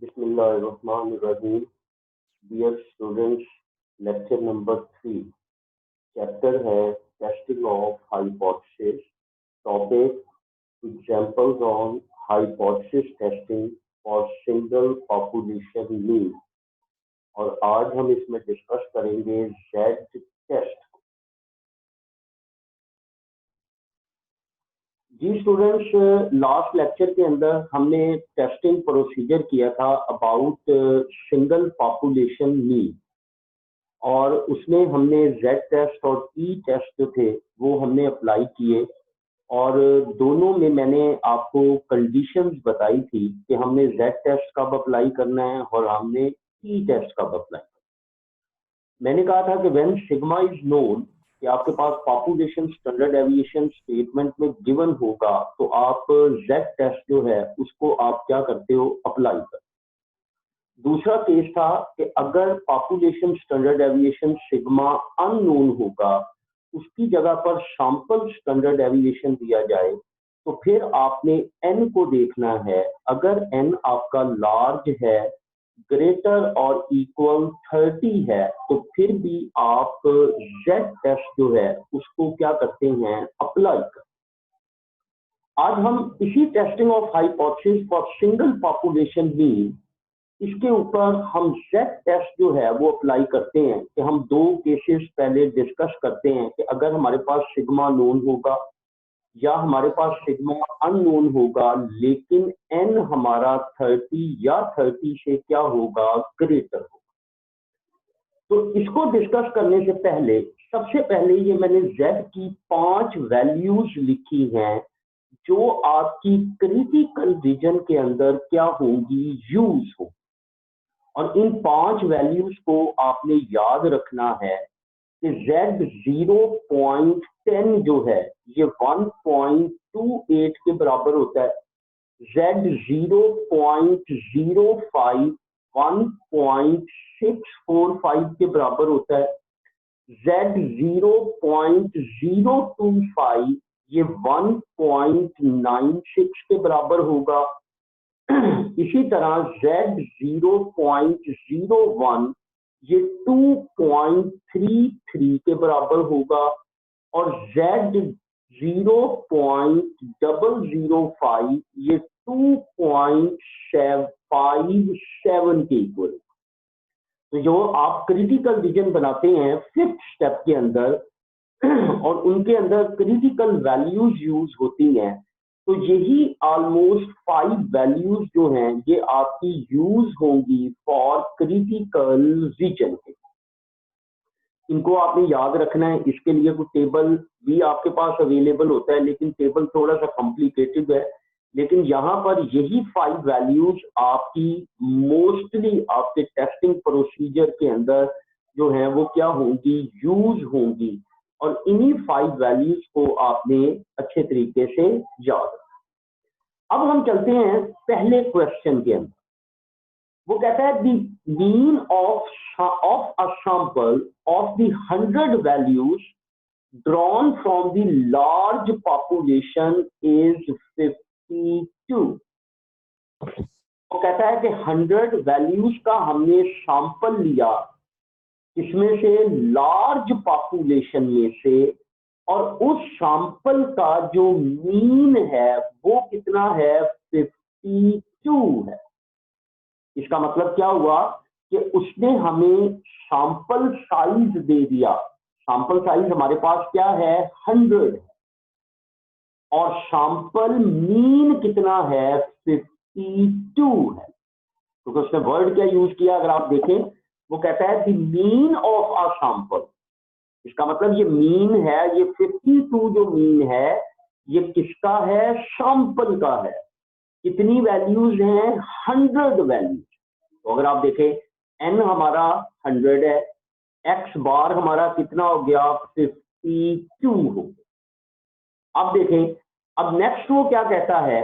बिस्मिल्लाहिर्रहमानिर्रहीम। Dear students, lecture number 3 chapter है testing of hypothesis. Topic examples on hypothesis testing for single population mean. और आज हम इसमें डिस्कस करेंगे जेड टेस्ट। जी स्टूडेंट्स, लास्ट लेक्चर के अंदर हमने टेस्टिंग प्रोसीजर किया था अबाउट सिंगल पॉपुलेशन मीन, और उसमें हमने जेड टेस्ट और ई टेस्ट जो थे वो हमने अप्लाई किए, और दोनों में मैंने आपको कंडीशंस बताई थी कि हमने जेड टेस्ट कब अप्लाई करना है और हमने ई टेस्ट कब अप्लाई करना है। मैंने कहा था कि व्हेन सिग्मा इज नोन, कि आपके पास पॉपुलेशन स्टैंडर्ड डेविएशन स्टेटमेंट में गिवन होगा, तो आप जेड टेस्ट जो है उसको आप क्या करते हो, अप्लाई करते हो। दूसरा केस था कि अगर population standard deviation sigma unknown होगा, उसकी जगह पर सैंपल स्टैंडर्ड डेविएशन दिया जाए, तो फिर आपने एन को देखना है। अगर एन आपका लार्ज है, ग्रेटर और इक्वल 30 है, तो फिर भी आप जेड टेस्ट जो है उसको क्या करते हैं, अप्लाई करते हैं। आज हम इसी testing of hypothesis for single population mean, इसके ऊपर हम जेड टेस्ट जो है वो अप्लाई करते हैं। कि हम दो केसेस पहले डिस्कस करते हैं कि अगर हमारे पास सिग्मा नोन होगा या हमारे पास सिग्मा अननोन होगा, लेकिन एन हमारा 30 या 30 से क्या होगा, ग्रेटर होगा। तो इसको डिस्कस करने से पहले सबसे पहले ये मैंने जेड की 5 वैल्यूज लिखी हैं जो आपकी क्रिटिकल रीजन के अंदर क्या होंगी, यूज हो। और इन 5 वैल्यूज को आपने याद रखना है कि Z 0.10 जो है ये 1.28 के बराबर होता है। Z 0.05 1.645 के बराबर होता है। Z 0.025 ये 1.96 के बराबर होगा। इसी तरह Z 0.01 ये 2.33 के बराबर होगा, और Z 0.005 ये 2.57 के इक्वल। तो जो आप क्रिटिकल रीजन बनाते हैं 5th स्टेप के अंदर और उनके अंदर क्रिटिकल वैल्यूज यूज होती हैं, तो यही ऑलमोस्ट 5 वैल्यूज जो हैं ये आपकी यूज होंगी फॉर क्रिटिकल रीजन के। इनको आपने याद रखना है। इसके लिए कोई टेबल भी आपके पास अवेलेबल होता है, लेकिन टेबल थोड़ा सा कॉम्प्लिकेटेड है। लेकिन यहाँ पर यही 5 वैल्यूज आपकी मोस्टली आपके टेस्टिंग प्रोसीजर के अंदर जो है वो क्या होंगी, यूज होंगी। और इन्हीं 5 वैल्यूज को आपने अच्छे तरीके से याद रखना। अब हम चलते हैं पहले क्वेश्चन के अंदर। वो कहता है the mean of a sample of the 100 values drawn from the large population is 52। वो कहता है कि 100 वैल्यूज का हमने सैंपल लिया, इसमें से लार्ज पॉपुलेशन में से, और उस सैंपल का जो मीन है वो कितना है, 52 है। इसका मतलब क्या हुआ कि उसने हमें सैंपल साइज दे दिया। सैंपल साइज हमारे पास क्या है, 100 है, और सैंपल मीन कितना है, 52 है। क्योंकि उसने वर्ड क्या यूज किया, अगर आप देखें, वो कहता है the mean of a sample. इसका मतलब ये मीन है, ये 52 जो मीन है ये किसका है, सैंपल का है। कितनी वैल्यूज हैं, 100 वैल्यूज। तो अगर आप देखें n हमारा 100 है, x बार हमारा कितना हो गया, 52 हो गया। अब देखें, अब नेक्स्ट वो क्या कहता है,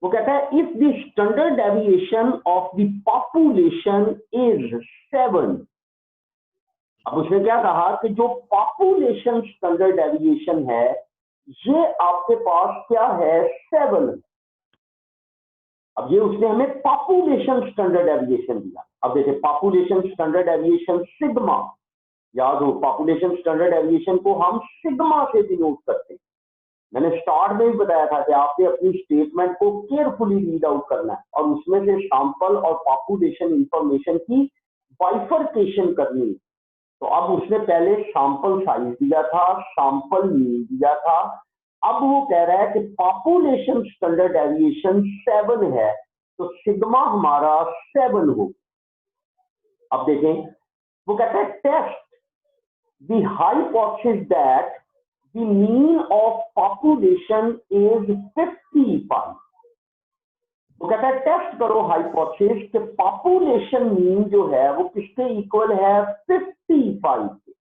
वो कहता है if the standard deviation of the population is 7। अब उसने क्या कहा कि जो पॉपुलेशन स्टैंडर्ड डेविएशन है ये आपके पास क्या है, 7। अब ये उसने हमें पॉपुलेशन स्टैंडर्ड एविएशन दिया। अब देखिए पॉपुलेशन स्टैंडर्ड एविएशन सिग्मा, याद हो पॉपुलेशन स्टैंडर्ड एविएशन को हम सिग्मा से डिनोट करते हैं। मैंने स्टार्ट में भी बताया था कि आपने अपनी स्टेटमेंट को केयरफुली रीड आउट करना है और उसमें से सैंपल और पॉपुलेशन इंफॉर्मेशन की बाइफरकेशन करनी है। तो अब उसने पहले सैंपल साइज दिया था, सैंपल मीन दिया था, अब वो कह रहा है कि पॉपुलेशन स्टैंडर्ड एविएशन 7 है, तो सिग्मा हमारा 7 हो। अब देखें वो कहता है test the hypothesis that the mean of population is 55। वो कहता है टेस्ट करो हाइपोथेसिस कि पॉपुलेशन मीन जो है वो किसके इक्वल है, 55 के।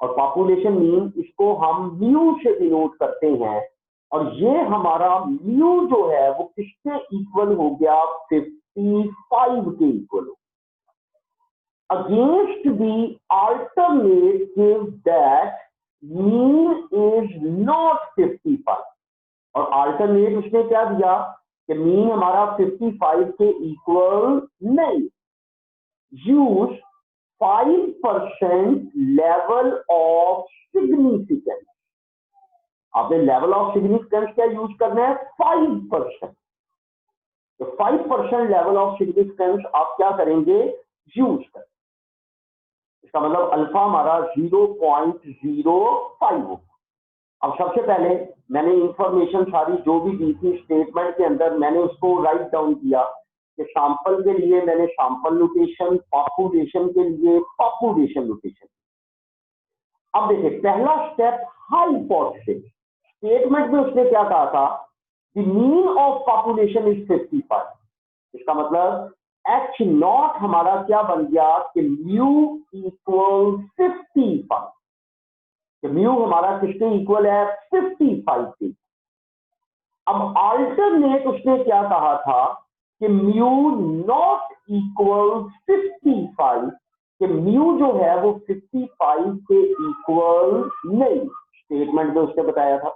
और पॉपुलेशन मीन इसको हम म्यू से डिनोट करते हैं और ये हमारा म्यू जो है वो किसके इक्वल हो गया, 55 के इक्वल हो। Against the alternative that mean is not 55, और अल्टरनेट उसने क्या दिया कि मीन हमारा 55 के इक्वल नहीं। Use 5% level of significance. आपने लेवल ऑफ सिग्निफिकेंस क्या यूज करना है, 5%। तो 5% लेवल ऑफ सिग्निफिकेंस आप क्या करेंगे, यूज करें। इसका मतलब अल्फा हमारा 0.05 हो। अब सबसे पहले मैंने इंफॉर्मेशन सारी जो भी दी थी स्टेटमेंट के अंदर, मैंने उसको राइट डाउन किया कि सैंपल के लिए मैंने सैंपल नोटेशन, पॉपुलेशन के लिए पॉपुलेशन नोटेशन। अब देखिए पहला स्टेप हाइपोथेसिस। स्टेटमेंट में उसने क्या कहा था, the mean of population is 55। इसका मतलब एच नॉट हमारा क्या बन गया कि म्यू इक्वल 55। म्यू हमारा किसके इक्वल है, 55 के। अब अल्टरनेट उसने क्या कहा था कि म्यू नॉट इक्वल 55, कि म्यू जो है वो 55 के इक्वल नहीं, स्टेटमेंट में उसने बताया था।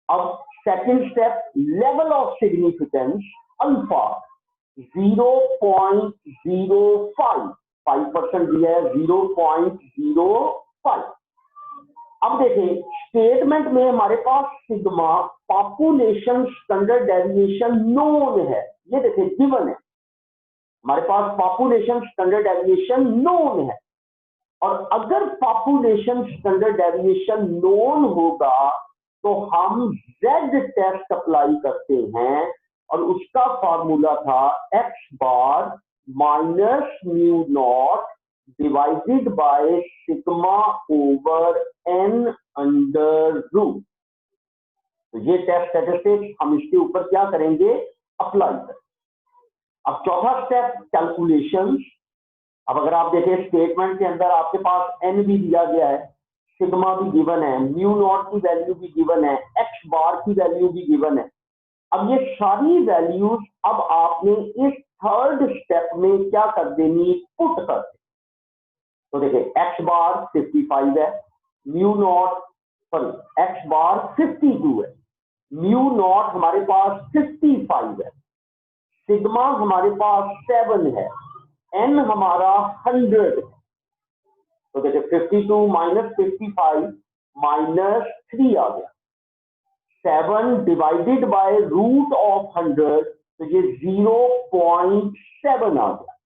अब second step, level of significance alpha 0.05, 5% दिया है, 0.05। अब देखें स्टेटमेंट में हमारे पास sigma population standard deviation known है, ये देखें गिवन है, हमारे पास पॉपुलेशन स्टैंडर्ड डेविएशन नोन है। और अगर पॉपुलेशन स्टैंडर्ड डेविएशन नोन होगा तो हम जेड टेस्ट अप्लाई करते हैं और उसका फॉर्मूला था X bar minus mu not divided by sigma over N under root. तो ये टेस्ट स्टैटिस्टिक्स हम इसके ऊपर क्या करेंगे, अप्लाई करें। अब चौथा स्टेप कैलकुलेशंस। अब अगर आप देखें स्टेटमेंट के अंदर आपके पास एन भी दिया गया है, सिग्मा भी गिवन है, म्यू नॉट की वैल्यू भी गिवन है, एक्स बार की वैल्यू भी गिवन है। अब ये सारी वैल्यूज अब आपने इस थर्ड स्टेप में क्या कर देनी, पुट कर देनी। तो देखिए एक्स बार 55 है, म्यू नॉट सॉरी एक्स बार 52 है, म्यू नॉट हमारे पास 55 है, सिग्मा हमारे पास 7 है, एन हमारा 100 है। तो देखिए 52 माइनस 55 माइनस 3 आ गया, 7 डिवाइडेड बाय रूट ऑफ 100, तो ये 0.7 आ गया,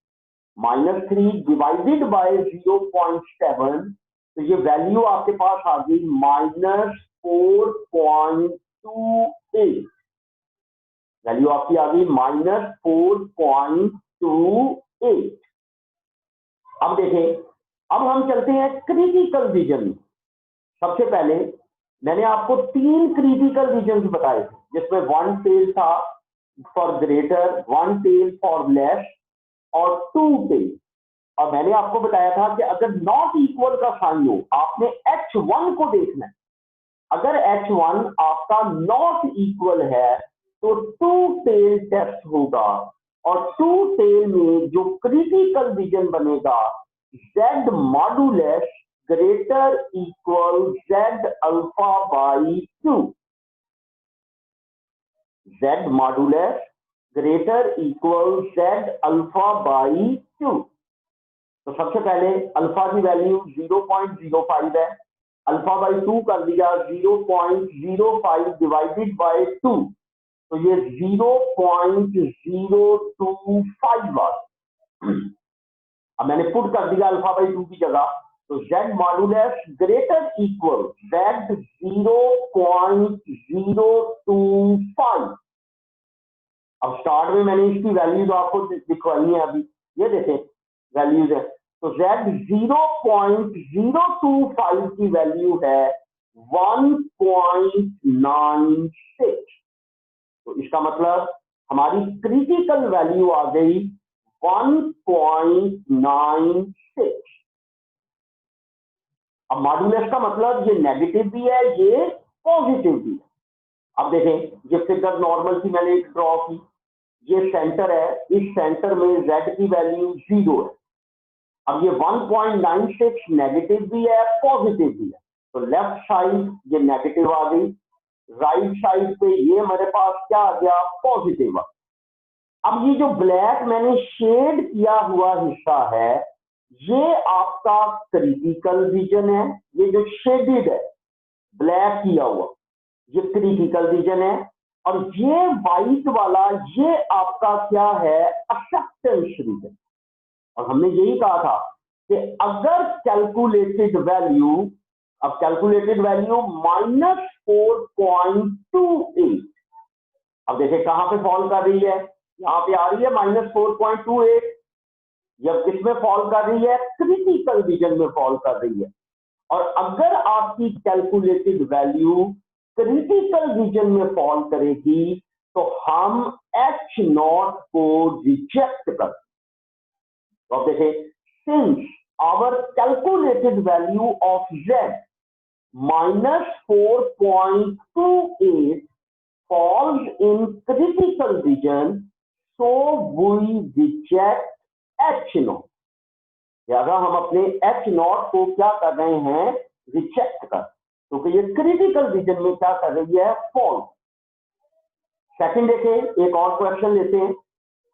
माइनस 3 डिवाइडेड बाय 0.7, तो ये वैल्यू आपके पास आ गई -4.28। वैल्यू आपकी आ गई -4.28। अब देखें, अब हम चलते हैं क्रिटिकल रीजन में। सबसे पहले मैंने आपको 3 क्रिटिकल रीजन बताए थे, जिसमें 1 टेल था for greater, 1 tail for less और 2 टेल। और मैंने आपको बताया था कि अगर नॉट इक्वल का साइन हो, आपने H1 को देखना है। अगर H1 आपका नॉट इक्वल है तो 2 टेल टेस्ट होगा, और 2 टेल में जो क्रिटिकल रीजन बनेगा, Z modulus greater equal Z alpha by 2। Z modulus greater equal z alpha by 2। तो सबसे पहले अल्फा की वैल्यू 0.05 है, अल्फा बाई 2 कर दिया 0.05 डिवाइडेड बाय 2, तो ये 0.025 आ। अब मैंने पुट कर दिया अल्फा बाई 2 की जगह, तो z modulus greater equal z 0.025। अब स्टार्ट में मैंने इसकी वैल्यूज आपको दिखवाई है, अभी ये देखें वैल्यूज है, तो z 0.025 की वैल्यू है 1.96। तो इसका मतलब हमारी क्रिटिकल वैल्यू आ गई 1.96। अब मॉडुलस का मतलब ये नेगेटिव भी है, ये पॉजिटिव भी है। अब देखें, ये फिगर नॉर्मल की मैंने एक ड्रॉ की, ये सेंटर है, इस सेंटर में z की वैल्यू 0 है। अब ये 1.96 नेगेटिव भी है, पॉजिटिव भी है, तो लेफ्ट साइड ये नेगेटिव आ गई, राइट साइड पे ये मेरे पास क्या आ गया, पॉजिटिव आ। अब ये जो ब्लैक मैंने शेड किया हुआ हिस्सा है, ये आपका क्रिटिकल रीजन है। ये जो शेडेड है ब्लैक किया हुआ, ये क्रिटिकल रीजन है, और ये वाइट वाला ये आपका क्या है, एक्सेप्टेंस रीजन। और हमने यही कहा था कि अगर कैलकुलेटेड वैल्यू, अब कैलकुलेटेड वैल्यू -4.28, अब देखिए कहां पे फॉल कर रही है, यहां पे आ रही है -4.28। जब किसमें फॉल कर रही है, क्रिटिकल रीजन में फॉल कर रही है। और अगर आपकी कैलकुलेटेड वैल्यू क्रिटिकल रीजन में फॉल करेगी तो हम H0 को रिजेक्ट कर। तो अब देखें, since our calculated value of z -4.28 falls in critical region, so we reject H0। लिहाजा हम अपने H0 को क्या कर रहे हैं, रिजेक्ट कर, क्योंकि ये क्रिटिकल रीजन में क्या कर रही है, फॉल। सेकंड देखें, एक और क्वेश्चन लेते हैं।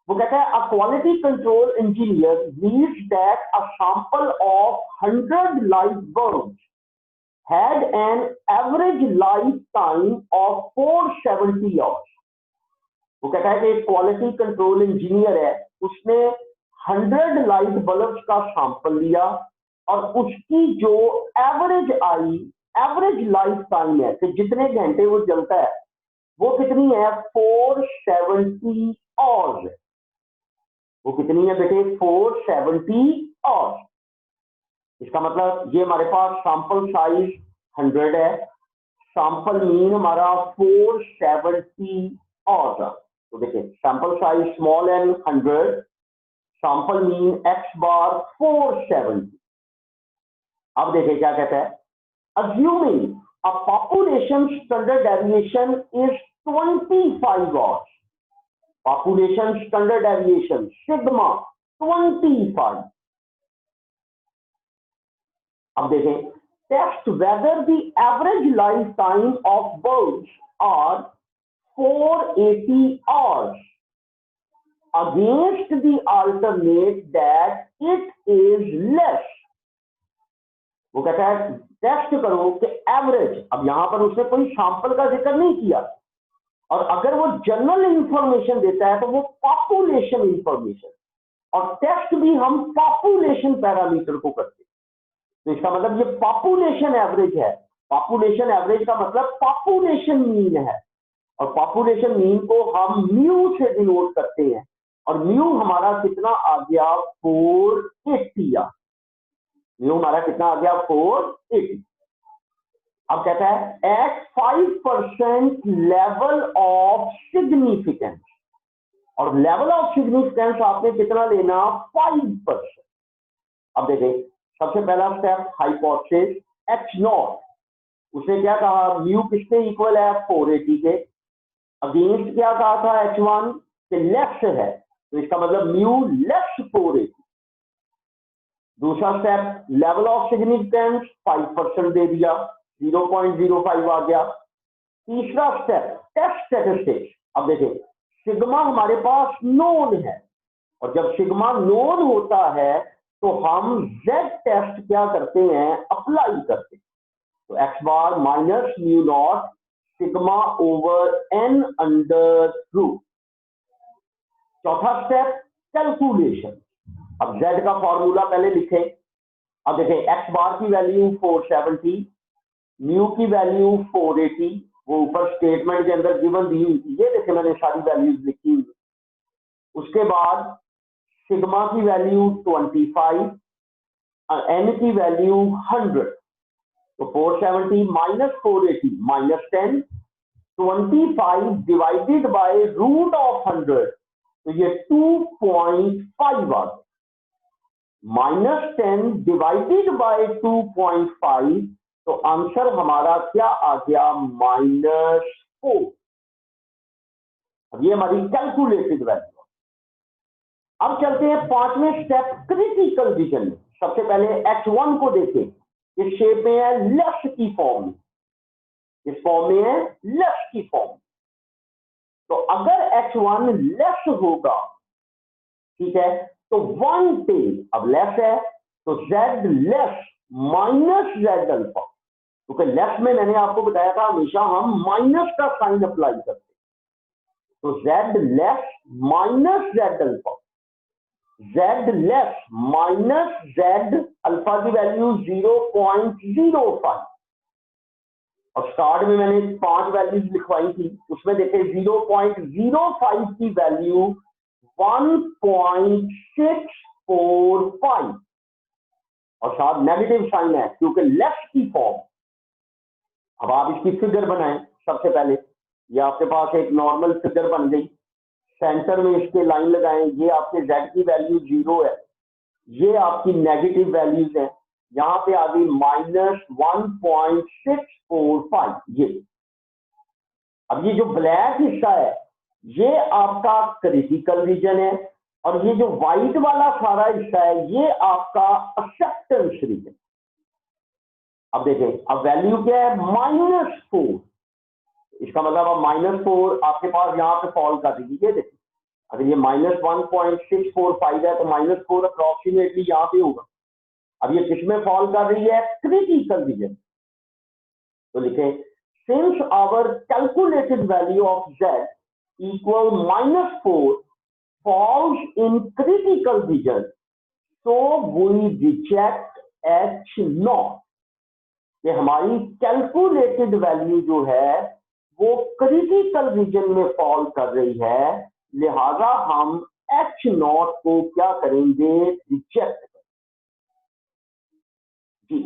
वो कहता है, a quality control engineer reads that a sample of 100 light bulbs had an average lifetime of 470 hours। वो कहता है कि एक क्वालिटी कंट्रोल इंजीनियर है, उसने 100 लाइट बल्ब्स का सैंपल लिया और उसकी जो एवरेज आई, एवरेज लाइफ टाइम है कि जितने घंटे वो जलता है, वो कितनी है, 470 आवर्स। वो कितनी है बेटे, 470 आवर्स। इसका मतलब ये हमारे पास सैंपल साइज 100 है, सैंपल मीन हमारा 470 आवर्स। तो देखिए sample size small N 100, sample mean x bar 470। अब देखिए क्या कहता है, assuming a population standard deviation is 25 hours, population standard deviation sigma 25। अब देखें, test whether the average lifetime of bulbs are 480 hours against the alternate that it is less। वो कहता है टेस्ट करो कि एवरेज, अब यहां पर उसने कोई सैंपल का जिक्र नहीं किया, और अगर वो जनरल इंफॉर्मेशन देता है तो वो पॉपुलेशन इंफॉर्मेशन, और टेस्ट भी हम पॉपुलेशन पैरामीटर को करते हैं। तो इसका मतलब ये पॉपुलेशन एवरेज है। पॉपुलेशन एवरेज का मतलब पॉपुलेशन मीन है, और पॉपुलेशन मीन को हम म्यू से डिनोट करते हैं, और म्यू हमारा कितना आ गया, 480 आ। म्यू हमारा कितना आ गया, 480। अब कहता है एट 5% लेवल ऑफ सिग्निफिकेंस, और लेवल ऑफ सिग्निफिकेंस आपने कितना लेना, 5%। अब देखें, सबसे पहला स्टेप हाइपोथेसिस H0, उसने क्या कहा, म्यू किसके इक्वल है, 480 के। अगेंस्ट क्या कहा था H1 के लेस है, तो इसका मतलब म्यू लेस 480। दूसरा स्टेप लेवल ऑफ सिग्निफिकेंस 5% दे दिया, 0.05 आ गया। तीसरा स्टेप टेस्ट स्टैटिस्टिक्स। अब देखें सिग्मा हमारे पास नोन है, और जब सिग्मा नोन होता है तो हम जेड टेस्ट क्या करते हैं, अप्लाई करते हैं। तो X bar minus mu naught sigma over N under root. चौथा स्टेप कैलकुलेशन। अब जेड का फॉर्मूला पहले लिखें। अब देखें एक्स बार की वैल्यू 470, म्यू की वैल्यू 480, वो ऊपर स्टेटमेंट के अंदर गिवन दी हुई थी, ये देखें मैंने सारी वैल्यूज लिखी हुई। उसके बाद सिग्मा की वैल्यू 25, एन की वैल्यू 100। तो 470 minus 480 minus 10, 25 divided by root of 100, तो ये 2.5 आ गया। माइनस 10 डिवाइडेड बाय 2.5, तो आंसर हमारा क्या आ गया, -4। अब ये हमारी कैलकुलेटेड वैल्यू। अब चलते हैं पांचवें स्टेप क्रिटिकल विजन में। सबसे पहले H1 को देखें, इस शेप में है, लेफ्ट की फॉर्म में, इस फॉर्म में है, लेफ्ट की फॉर्म। तो अगर H1 लेफ्ट होगा, ठीक है, तो 1 टेल, अब लेफ्ट है तो Z left minus Z alpha, क्योंकि लेफ्ट में मैंने आपको बताया था हमेशा हम माइनस का साइन अप्लाई करते, तो Z left minus Z alpha, Z left minus Z alpha की वैल्यू 0.05, और स्टार्ट में मैंने 5 वैल्यूज लिखवाई थी, उसमें देखें 0.05 की वैल्यू 1.645, और साथ नेगेटिव साइन है क्योंकि लेफ्ट की फॉर्म। अब आप इसकी फिगर बनाएं। सबसे पहले ये आपके पास एक नॉर्मल फिगर बन गई, सेंटर में इसके लाइन लगाएं, ये आपके Z की वैल्यू 0 है, ये आपकी नेगेटिव वैल्यूज है, यहां पे आ गई -1.645 ये। अब ये जो ब्लैक हिस्सा है ये आपका क्रिटिकल रीजन है, और ये जो व्हाइट वाला सारा हिस्सा है ये आपका एक्सेप्टेंस रीजन। अब देखें, अब वैल्यू क्या है, -4। इसका मतलब अब -4 आपके पास यहां पे फॉल कर देगी। ये देखिए, अगर ये -1.645 है तो -4 अप्रोक्सीमेटली यहां पे होगा। अब ये किसमें फॉल कर रही है, क्रिटिकल रीजन। तो लिखें, since our calculated value of Z equal -4 falls in critical region, so we reject H0। कि हमारी कैलकुलेटेड वैल्यू जो है वो क्रिटिकल रीजन में फॉल कर रही है, लिहाजा हम H0 को क्या करेंगे, रिजेक्ट करेंगे। जी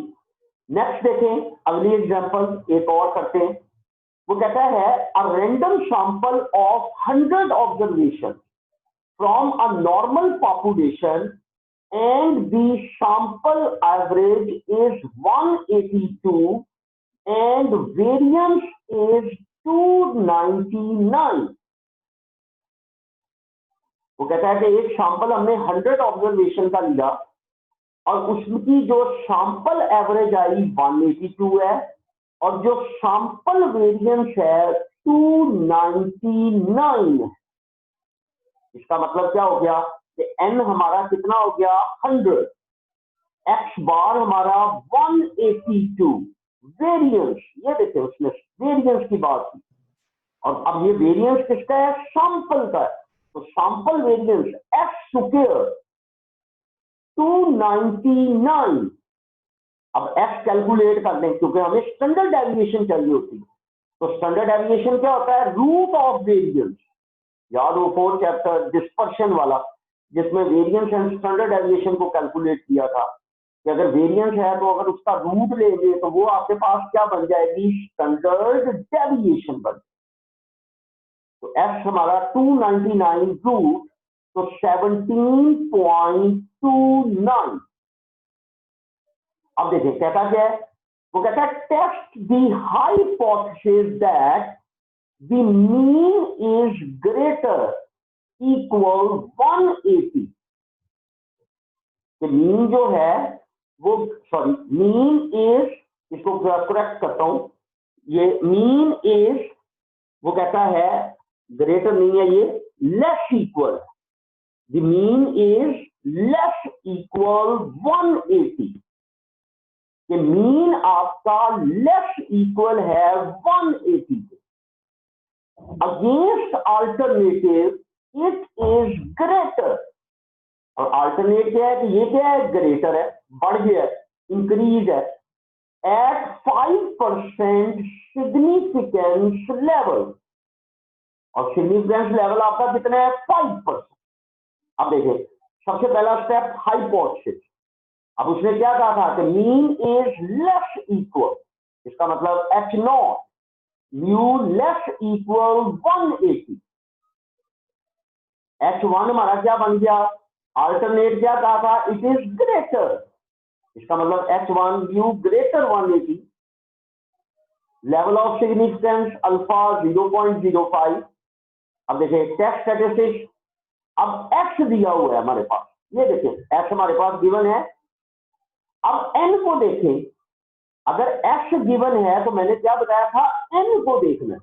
नेक्स्ट देखें, अगली एग्जांपल एक और करते हैं। वो कहता है, a random sample of 100 observation from a normal population and the sample average is 182 and variance is 299। वो कहता है कि एक सैंपल हमने 100 ऑब्जर्वेशन का लिया और उसकी जो सैंपल एवरेज आई 182 है और जो सैंपल वेरिएंस है 299 है। इसका मतलब क्या हो गया कि n हमारा कितना हो गया, 100, x बार हमारा 182, वेरिएंस, ये देखिए उसने वेरिएंस की बात की, और अब ये वेरिएंस किसका है, सैंपल का है, तो सैंपल वेरिएंस x स्क्वायर 299। अब x कैलकुलेट कर दें क्योंकि हमें स्टैंडर्ड डेविएशन चाहिए होती है। तो स्टैंडर्ड डेविएशन क्या होता है, रूट ऑफ वेरिएंस। याद हो 4th चैप्टर डिस्पर्शन वाला, जिसमें वेरिएंस एंड स्टैंडर्ड डेविएशन को कैलकुलेट किया था कि अगर वेरिएंस है तो अगर उसका रूट लेंगे तो वो आपके पास क्या बन जाएगी, स्टैंडर्ड डेविएशन बन। तो x हमारा 299 रूट, तो 17.29। अब देखिए कहता क्या है, वो कहता है test the hypothesis that the mean is greater equal 180। Mean जो है वो, सॉरी मीन इज, इसको करेक्ट करता हूं, ये मीन इज, वो कहता है ग्रेटर नहीं है, ये less equal, the mean is less equal 180, कि मीन आपका लेस इक्वल है 180 के। Against alternative it is greater, और अल्टरनेट क्या है कि ये क्या है, ग्रेटर है, बढ़ गया है, इंक्रीज है एट 5% सिग्निफिकेंस लेवल, और सिग्निफिकेंस लेवल आपका कितना है 5%। अब देखें सबसे पहला स्टेप हाइपोथेसिस, अब उसने क्या कहा था कि मीन इज लेस इक्वल, इसका मतलब H not mu less equal 180, H1 हमारा क्या बन गया, अल्टरनेट क्या कहा था, इट इज ग्रेटर, इसका मतलब H1 mu greater 180, level of significance alpha 0.05। अब देखिए टेस्ट स्टैटिस्टिक्स, अब x दिया हुआ है हमारे पास, ये देखें x हमारे पास गिवन है। अब n को देखें, अगर x गिवन है तो मैंने क्या बताया था, n को देखना।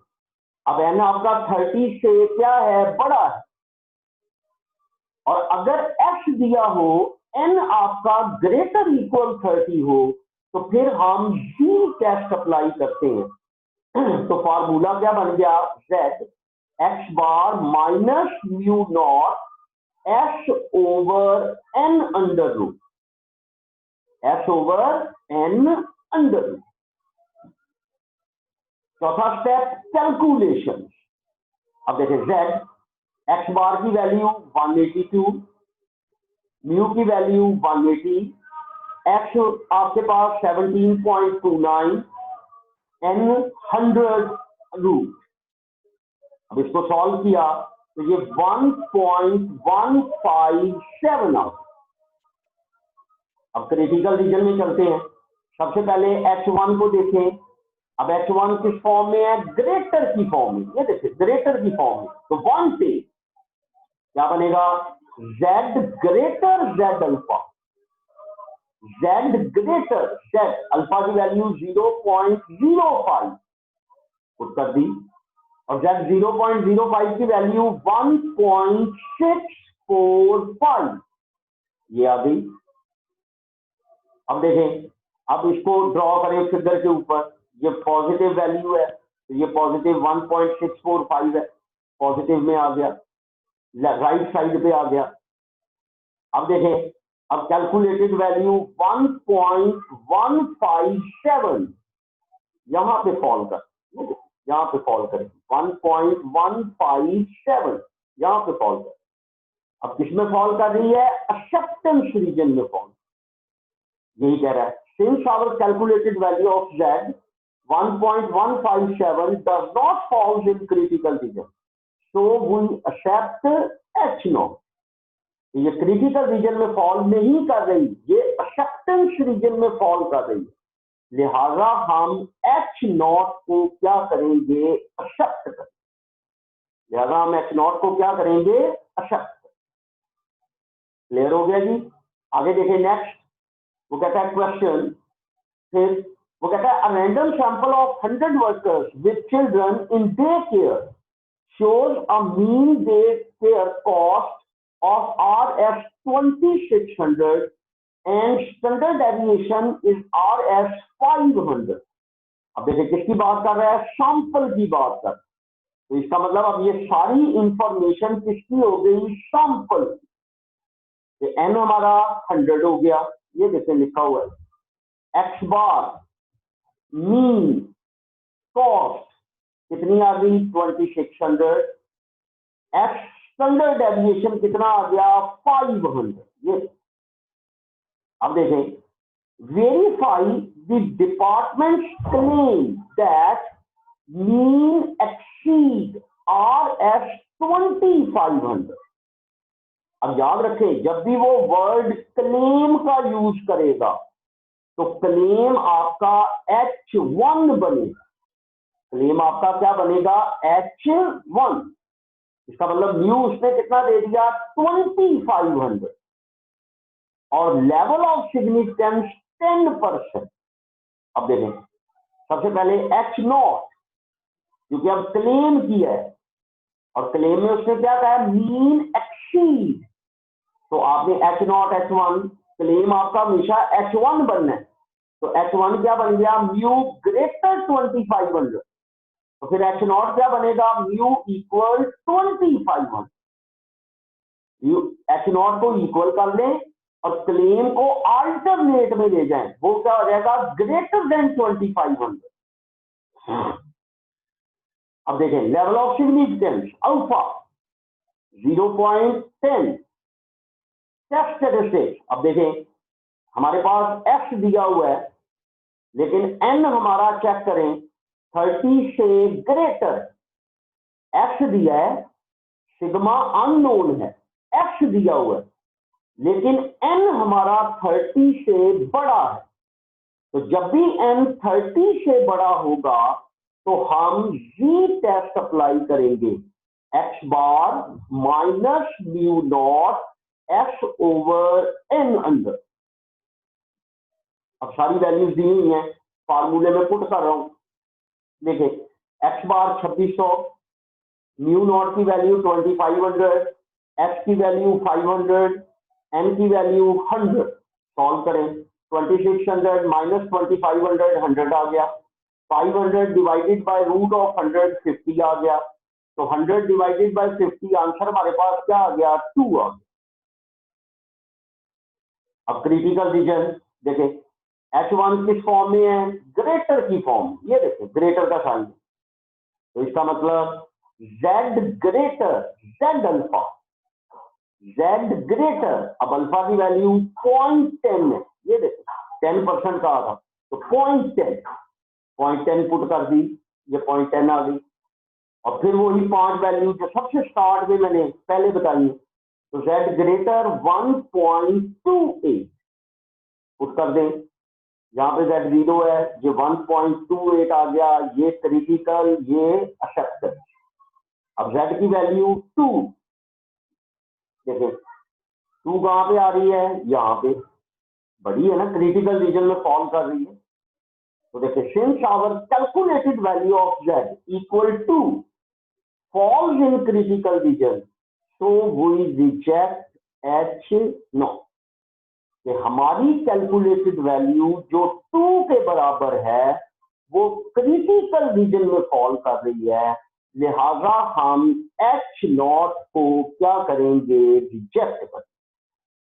अब n आपका 30 से क्या है, बड़ा है, और अगर x दिया हो n आपका ग्रेटर इक्वल 30 हो, तो फिर हम जी टेस्ट अप्लाई करते हैं। तो फार्मूला क्या बन गया, z x bar minus mu naught s over n under root, s over n under root. चौथा स्टेप कैलकुलेशन, अब देखें z x बार की वैल्यू 182, म्यू की वैल्यू 180, x आपके पास 17.29, n 100 रूट। अब इसको सॉल्व किया तो ये 1.157 आ। अब क्रिटिकल रीजन में चलते हैं, सबसे पहले H1 को देखें। अब H1 किस फॉर्म में है, ग्रेटर की फॉर्म में, ये देखिए ग्रेटर की फॉर्म में, तो 1 पे क्या बनेगा, Z greater Z alpha, Z greater Z alpha की वैल्यू 0.05 पुट कर दी, और Z 0.05 की वैल्यू 1.645 ये आ गई। अब देखें, अब इसको ड्रॉ करें फिगर के ऊपर, ये पॉजिटिव वैल्यू है तो ये पॉजिटिव 1.645 है, पॉजिटिव में आ गया, राइट साइड पे आ गया। अब देखें, अब कैलकुलेटेड वैल्यू 1.157 यहां पे फॉल कर, यहां पे फॉल करेगी 1.157 यहां पे फॉल कर। अब किसमें फॉल कर रही है, एक्सेप्टेंस रीजन में फॉल, यही कह रहा है since our calculated value of z 1.157 does not fall in critical region, so we accept h naught। ये क्रिटिकल रीजन में फॉल नहीं कर रही, ये एक्सेप्टेंस रीजन में फॉल कर रही है, लिहाजा हम H नॉट को क्या करेंगे, एक्सेप्ट करेंगे, लिहाजा हम H नॉट को क्या करेंगे, एक्सेप्ट। क्लियर हो गया जी। आगे देखें नेक्स्ट, वो कहता है क्वेश्चन, फिर वो कहता है random sample of 100 workers with children in day care shows a mean day care cost of Rs 2600 and standard deviation is Rs 500। अब देखिए किसकी बात कर रहा है, सैंपल की बात कर, तो इसका मतलब अब ये सारी इंफॉर्मेशन किसकी हो गई, सैंपल। तो n हमारा 100 हो गया, ये देखिए लिखा हुआ है, x बार मीन कॉस्ट कितनी आ गई 2600, x स्टैंडर्ड डेविएशन कितना आ गया 500। ये अब देखें, verify the department claim that mean exceed Rs 2500। अब याद रखें, जब भी वो वर्ड क्लेम का यूज करेगा तो क्लेम आपका H1 बनेगा, क्लेम आपका क्या बनेगा, H1। इसका मतलब न्यू उसने कितना दे दिया 2500, और लेवल ऑफ सिग्निफिकेंस 10%। अब देखें सबसे पहले H नॉट, क्योंकि अब क्लेम किया है, और क्लेम में उसने क्या कहा है, मीन एक्सीड। तो आपने H0 H1, क्लेम आपका हमेशा H1 बनना है, तो H1 क्या बन गया, म्यू ग्रेटर 2500। तो फिर H0 क्या बनेगा, म्यू इक्वल 2500। H0 को इक्वल कर लें और क्लेम को अल्टरनेट में ले जाएं, वो क्या हो जाएगा, ग्रेटर देन 2500। अब देखें level of significance alpha 0.10 test statistics. अब देखें हमारे पास x दिया हुआ है, लेकिन n हमारा चेक करें 30 से ग्रेटर। x दिया है, सिग्मा अननोन है, x दिया हुआ है, लेकिन n हमारा 30 से बड़ा है। तो जब भी n 30 से बड़ा होगा तो हम z टेस्ट अप्लाई करेंगे, x bar minus mu naught x over n अंदर। अब सारी वैल्यूज दी हुई हैं, फार्मूले में पुट कर रहा हूं। देखिए x बार 2600, म्यू नॉट की वैल्यू 2500, x की वैल्यू 500, n की वैल्यू 100। सॉल्व करें, 2600 माइनस 2500 100 आ गया, 500 डिवाइडेड बाय रूट ऑफ 100 50 आ गया। तो 100 डिवाइडेड बाय 50 आंसर हमारे पास क्या आ गया, 2 आ गया। अब क्रिटिकल रीजन देखें, H1 किस फॉर्म में है, ग्रेटर की फॉर्म, ये देखें ग्रेटर का साइन, तो इसका मतलब Z greater, Z alpha, Z greater. अब अल्फा की वैल्यू 0.10 है, ये देखें 10% का था, तो 0.10 पुट कर दी, ये 0.10 आ गई। और फिर वही 5 वैल्यू जो सबसे स्टार्ट में मैंने पहले बताई, तो Z ग्रेटर 1.28 पुट कर दें, यहाँ पे Z0 है, ये 1.28 आ गया, ये क्रिटिकल, ये एक्सेप्टेबल। अब Z की वैल्यू 2, देखें 2 कहां पे आ रही है, यहाँ पे बड़ी है ना, क्रिटिकल रीजन में फॉल कर रही है। तो देखिए since our calculated value of Z equal to falls in critical region, so we reject H0। कि हमारी कैलकुलेटेड वैल्यू जो 2 के बराबर है वो क्रिटिकल रीजन में फॉल कर रही है, लिहाजा हम H0 को क्या करेंगे, रिजेक्ट करेंगे।